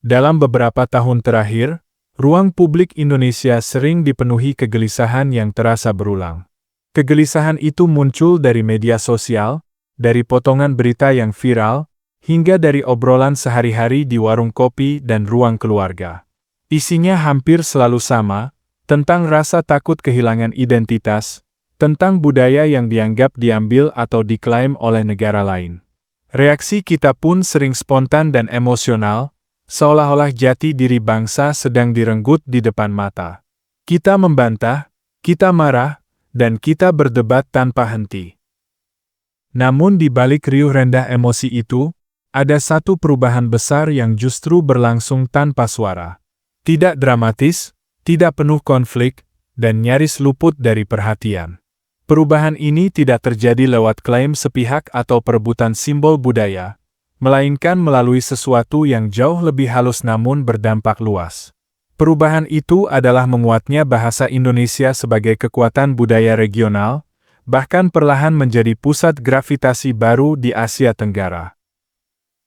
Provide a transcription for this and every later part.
Dalam beberapa tahun terakhir, ruang publik Indonesia sering dipenuhi kegelisahan yang terasa berulang. Kegelisahan itu muncul dari media sosial, dari potongan berita yang viral, hingga dari obrolan sehari-hari di warung kopi dan ruang keluarga. Isinya hampir selalu sama, tentang rasa takut kehilangan identitas, tentang budaya yang dianggap diambil atau diklaim oleh negara lain. Reaksi kita pun sering spontan dan emosional, seolah-olah jati diri bangsa sedang direnggut di depan mata. Kita membantah, kita marah, dan kita berdebat tanpa henti. Namun di balik riuh rendah emosi itu, ada satu perubahan besar yang justru berlangsung tanpa suara. Tidak dramatis, tidak penuh konflik, dan nyaris luput dari perhatian. Perubahan ini tidak terjadi lewat klaim sepihak atau perebutan simbol budaya, melainkan melalui sesuatu yang jauh lebih halus namun berdampak luas. Perubahan itu adalah menguatnya bahasa Indonesia sebagai kekuatan budaya regional, bahkan perlahan menjadi pusat gravitasi baru di Asia Tenggara.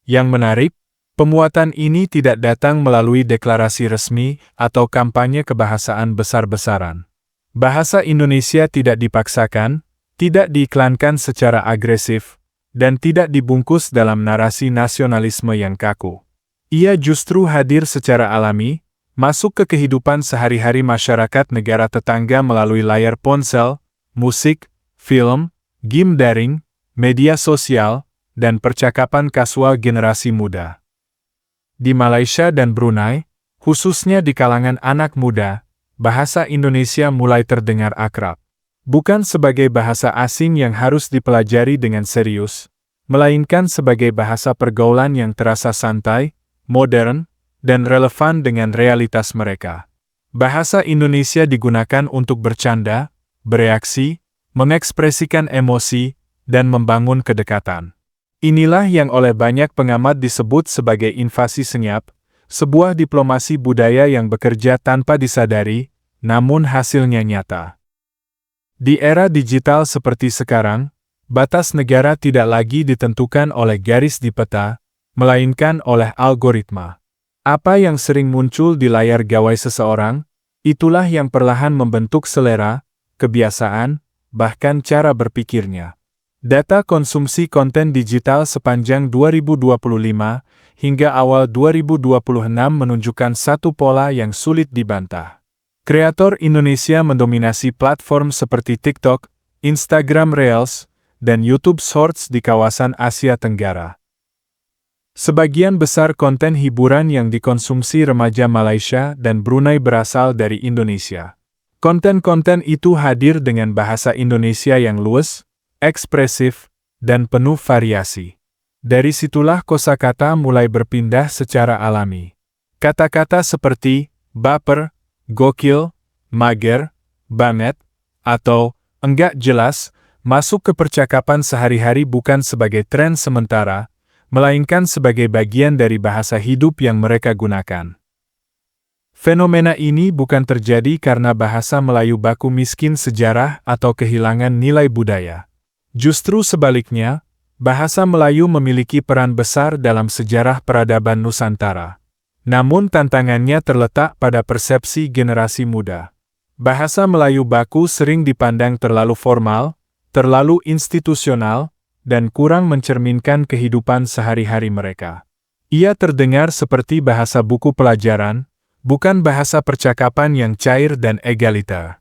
Yang menarik, penguatan ini tidak datang melalui deklarasi resmi atau kampanye kebahasaan besar-besaran. Bahasa Indonesia tidak dipaksakan, tidak diiklankan secara agresif, dan tidak dibungkus dalam narasi nasionalisme yang kaku. Ia justru hadir secara alami, masuk ke kehidupan sehari-hari masyarakat negara tetangga melalui layar ponsel, musik, film, game daring, media sosial, dan percakapan kasual generasi muda. Di Malaysia dan Brunei, khususnya di kalangan anak muda, bahasa Indonesia mulai terdengar akrab. Bukan sebagai bahasa asing yang harus dipelajari dengan serius, melainkan sebagai bahasa pergaulan yang terasa santai, modern, dan relevan dengan realitas mereka. Bahasa Indonesia digunakan untuk bercanda, bereaksi, mengekspresikan emosi, dan membangun kedekatan. Inilah yang oleh banyak pengamat disebut sebagai invasi senyap, sebuah diplomasi budaya yang bekerja tanpa disadari, namun hasilnya nyata. Di era digital seperti sekarang, batas negara tidak lagi ditentukan oleh garis di peta, melainkan oleh algoritma. Apa yang sering muncul di layar gawai seseorang, itulah yang perlahan membentuk selera, kebiasaan, bahkan cara berpikirnya. Data konsumsi konten digital sepanjang 2025 hingga awal 2026 menunjukkan satu pola yang sulit dibantah. Kreator Indonesia mendominasi platform seperti TikTok, Instagram Reels, dan YouTube Shorts di kawasan Asia Tenggara. Sebagian besar konten hiburan yang dikonsumsi remaja Malaysia dan Brunei berasal dari Indonesia. Konten-konten itu hadir dengan bahasa Indonesia yang luwes, ekspresif, dan penuh variasi. Dari situlah kosakata mulai berpindah secara alami. Kata-kata seperti baper, gokil, mager, banget, atau enggak jelas masuk ke percakapan sehari-hari bukan sebagai tren sementara, melainkan sebagai bagian dari bahasa hidup yang mereka gunakan. Fenomena ini bukan terjadi karena bahasa Melayu baku miskin sejarah atau kehilangan nilai budaya. Justru sebaliknya, bahasa Melayu memiliki peran besar dalam sejarah peradaban Nusantara. Namun tantangannya terletak pada persepsi generasi muda. Bahasa Melayu baku sering dipandang terlalu formal, terlalu institusional, dan kurang mencerminkan kehidupan sehari-hari mereka. Ia terdengar seperti bahasa buku pelajaran, bukan bahasa percakapan yang cair dan egaliter.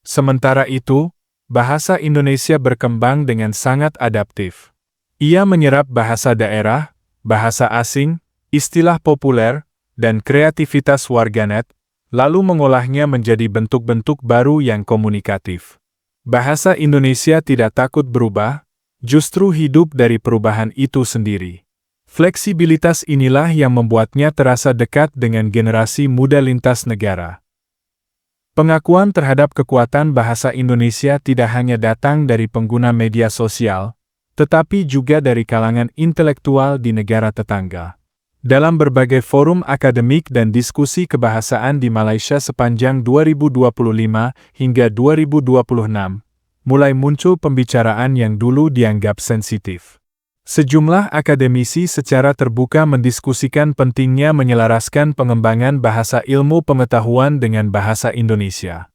Sementara itu, bahasa Indonesia berkembang dengan sangat adaptif. Ia menyerap bahasa daerah, bahasa asing, istilah populer, dan kreativitas warganet, lalu mengolahnya menjadi bentuk-bentuk baru yang komunikatif. Bahasa Indonesia tidak takut berubah, justru hidup dari perubahan itu sendiri. Fleksibilitas inilah yang membuatnya terasa dekat dengan generasi muda lintas negara. Pengakuan terhadap kekuatan bahasa Indonesia tidak hanya datang dari pengguna media sosial, tetapi juga dari kalangan intelektual di negara tetangga. Dalam berbagai forum akademik dan diskusi kebahasaan di Malaysia sepanjang 2025 hingga 2026, mulai muncul pembicaraan yang dulu dianggap sensitif. Sejumlah akademisi secara terbuka mendiskusikan pentingnya menyelaraskan pengembangan bahasa ilmu pengetahuan dengan bahasa Indonesia.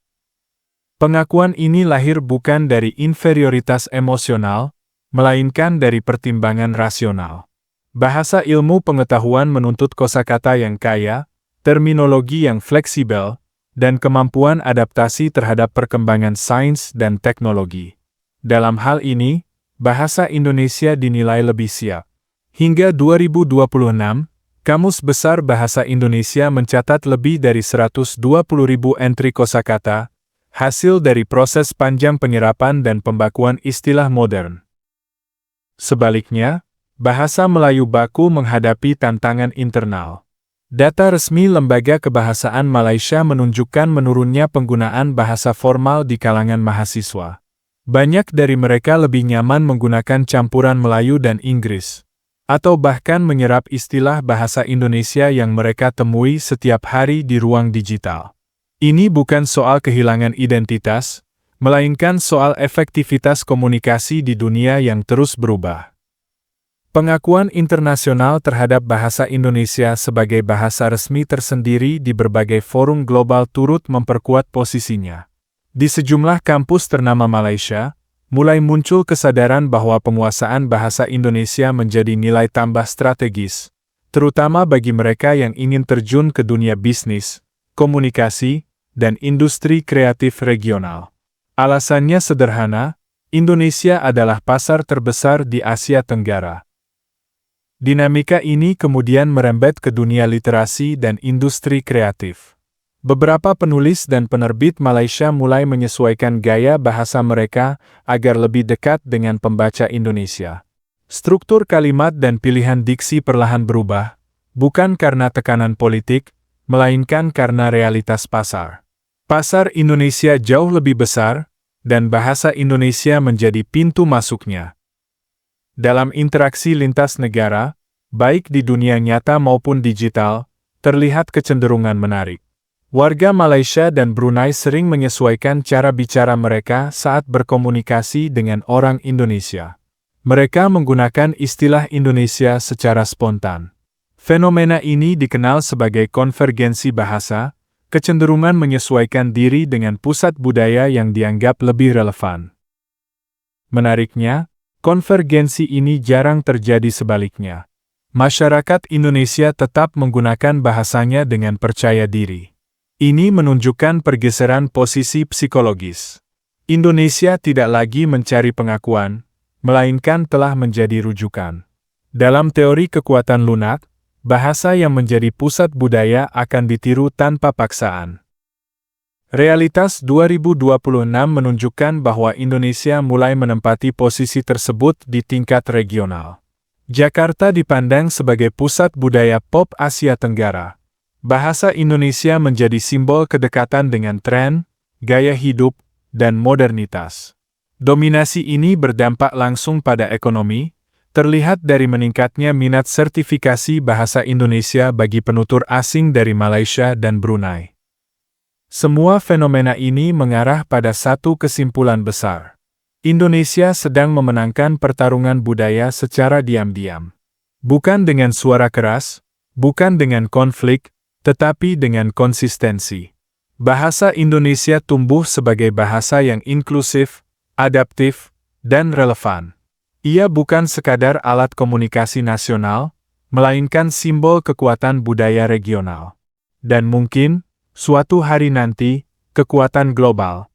Pengakuan ini lahir bukan dari inferioritas emosional, melainkan dari pertimbangan rasional. Bahasa ilmu pengetahuan menuntut kosakata yang kaya, terminologi yang fleksibel, dan kemampuan adaptasi terhadap perkembangan sains dan teknologi. Dalam hal ini, bahasa Indonesia dinilai lebih siap. Hingga 2026, Kamus Besar Bahasa Indonesia mencatat lebih dari 120.000 entri kosakata, hasil dari proses panjang penyerapan dan pembakuan istilah modern. Sebaliknya, bahasa Melayu baku menghadapi tantangan internal. Data resmi Lembaga Kebahasaan Malaysia menunjukkan menurunnya penggunaan bahasa formal di kalangan mahasiswa. Banyak dari mereka lebih nyaman menggunakan campuran Melayu dan Inggris, atau bahkan menyerap istilah bahasa Indonesia yang mereka temui setiap hari di ruang digital. Ini bukan soal kehilangan identitas, melainkan soal efektivitas komunikasi di dunia yang terus berubah. Pengakuan internasional terhadap bahasa Indonesia sebagai bahasa resmi tersendiri di berbagai forum global turut memperkuat posisinya. Di sejumlah kampus ternama Malaysia, mulai muncul kesadaran bahwa penguasaan bahasa Indonesia menjadi nilai tambah strategis, terutama bagi mereka yang ingin terjun ke dunia bisnis, komunikasi, dan industri kreatif regional. Alasannya sederhana, Indonesia adalah pasar terbesar di Asia Tenggara. Dinamika ini kemudian merembet ke dunia literasi dan industri kreatif. Beberapa penulis dan penerbit Malaysia mulai menyesuaikan gaya bahasa mereka agar lebih dekat dengan pembaca Indonesia. Struktur kalimat dan pilihan diksi perlahan berubah, bukan karena tekanan politik, melainkan karena realitas pasar. Pasar Indonesia jauh lebih besar, dan bahasa Indonesia menjadi pintu masuknya. Dalam interaksi lintas negara, baik di dunia nyata maupun digital, terlihat kecenderungan menarik. Warga Malaysia dan Brunei sering menyesuaikan cara bicara mereka saat berkomunikasi dengan orang Indonesia. Mereka menggunakan istilah Indonesia secara spontan. Fenomena ini dikenal sebagai konvergensi bahasa, kecenderungan menyesuaikan diri dengan pusat budaya yang dianggap lebih relevan. Menariknya, konvergensi ini jarang terjadi sebaliknya. Masyarakat Indonesia tetap menggunakan bahasanya dengan percaya diri. Ini menunjukkan pergeseran posisi psikologis. Indonesia tidak lagi mencari pengakuan, melainkan telah menjadi rujukan. Dalam teori kekuatan lunak, bahasa yang menjadi pusat budaya akan ditiru tanpa paksaan. Realitas 2026 menunjukkan bahwa Indonesia mulai menempati posisi tersebut di tingkat regional. Jakarta dipandang sebagai pusat budaya pop Asia Tenggara. Bahasa Indonesia menjadi simbol kedekatan dengan tren, gaya hidup, dan modernitas. Dominasi ini berdampak langsung pada ekonomi, terlihat dari meningkatnya minat sertifikasi bahasa Indonesia bagi penutur asing dari Malaysia dan Brunei. Semua fenomena ini mengarah pada satu kesimpulan besar. Indonesia sedang memenangkan pertarungan budaya secara diam-diam. Bukan dengan suara keras, bukan dengan konflik, tetapi dengan konsistensi. Bahasa Indonesia tumbuh sebagai bahasa yang inklusif, adaptif, dan relevan. Ia bukan sekadar alat komunikasi nasional, melainkan simbol kekuatan budaya regional. Dan mungkin, suatu hari nanti, kekuatan global.